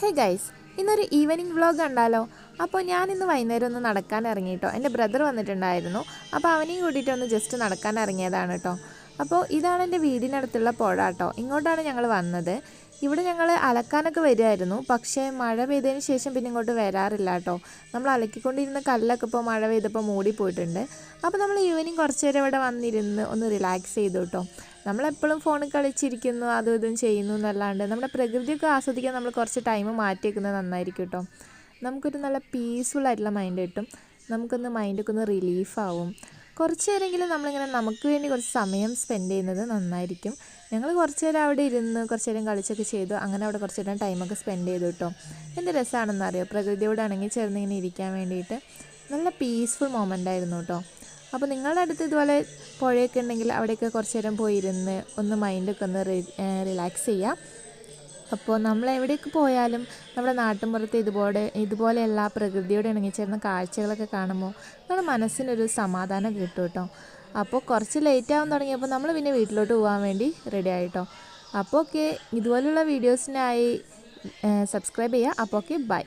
Hey guys, ഇന്നൊരു evening vlog കണ്ടാലോ? അപ്പോൾ ഞാനിന്ന് വൈകുന്നേരം ഒന്ന് നടക്കാൻ ഇറങ്ങിയിട്ടോ. എൻ്റെ ബ്രദർ വന്നിട്ടുണ്ടായിരുന്നു. അപ്പോൾ അവനെയും കൂട്ടിയിട്ട് ഒന്ന് ജസ്റ്റ് നടക്കാൻ ഇറങ്ങിയതാണ് കേട്ടോ. അപ്പോൾ ഇതാണ് എൻ്റെ വീടിനടുത്തുള്ള പുഴ കേട്ടോ. ഇങ്ങോട്ടാണ് ഞങ്ങൾ വന്നത്. ഇവിടെ ഞങ്ങൾ അലക്കാനൊക്കെ വരുമായിരുന്നു, പക്ഷേ മഴ പെയ്തതിന് ശേഷം പിന്നെ ഇങ്ങോട്ട് വരാറില്ല കേട്ടോ. നമ്മൾ അലക്കിക്കൊണ്ടിരുന്ന കല്ലൊക്കെ ഇപ്പോൾ മഴ പെയ്തപ്പോൾ മൂടിപ്പോയിട്ടുണ്ട്. അപ്പോൾ നമ്മൾ ഈവനിങ് കുറച്ച് നേരം ഇവിടെ വന്നിരുന്ന് ഒന്ന് റിലാക്സ് ചെയ്തു കേട്ടോ. നമ്മളെപ്പോഴും ഫോണിൽ കളിച്ചിരിക്കുന്നു, അതും ഇതും ചെയ്യുന്നു എന്നല്ലാണ്ട് നമ്മുടെ പ്രകൃതിയൊക്കെ ആസ്വദിക്കാൻ നമ്മൾ കുറച്ച് ടൈം മാറ്റി വെക്കുന്നത് നന്നായിരിക്കും കേട്ടോ. നമുക്കൊരു നല്ല പീസ്ഫുൾ ആയിട്ടുള്ള മൈൻഡ് കിട്ടും. നമുക്കൊന്ന് മൈൻഡൊക്കെ ഒന്ന് റിലീഫാവും. കുറച്ച് നേരമെങ്കിലും നമ്മളിങ്ങനെ നമുക്ക് വേണ്ടി കുറച്ച് സമയം സ്പെൻഡ് ചെയ്യുന്നത് നന്നായിരിക്കും. ഞങ്ങൾ കുറച്ച് നേരം അവിടെ ഇരുന്ന് കുറച്ച് നേരം കളിച്ചൊക്കെ ചെയ്തു. അങ്ങനെ അവിടെ കുറച്ച് നേരം ടൈമൊക്കെ സ്പെൻഡ് ചെയ്തു കേട്ടോ. എന്ത് രസമാണെന്നറിയോ, പ്രകൃതിയോടാണെങ്കിൽ ചേർന്നിങ്ങനെ ഇരിക്കാൻ വേണ്ടിയിട്ട് നല്ല പീസ്ഫുൾ മൊമെൻ്റ് ആയിരുന്നു കേട്ടോ. അപ്പോൾ നിങ്ങളുടെ അടുത്ത് ഇതുപോലെ പുഴയൊക്കെ ഉണ്ടെങ്കിൽ അവിടെയൊക്കെ കുറച്ച് നേരം പോയിരുന്ന് ഒന്ന് മൈൻഡൊക്കെ ഒന്ന് റിലാക്സ് ചെയ്യാം. അപ്പോൾ നമ്മൾ എവിടേക്ക് പോയാലും നമ്മുടെ നാട്ടിൻപുറത്ത് ഇതുപോലെയുള്ള പ്രകൃതിയോട് ഇണങ്ങിച്ചേർന്ന കാഴ്ചകളൊക്കെ കാണുമ്പോൾ നമ്മുടെ മനസ്സിനൊരു സമാധാനം കിട്ടും കേട്ടോ. അപ്പോൾ കുറച്ച് ലേറ്റ് ആവാൻ തുടങ്ങിയപ്പോൾ നമ്മൾ പിന്നെ വീട്ടിലോട്ട് പോകാൻ വേണ്ടി റെഡി ആയിട്ടോ. അപ്പോൾ ഓക്കെ, ഇതുപോലുള്ള വീഡിയോസിനായി സബ്സ്ക്രൈബ് ചെയ്യുക. അപ്പോൾ ഓക്കെ, ബൈ.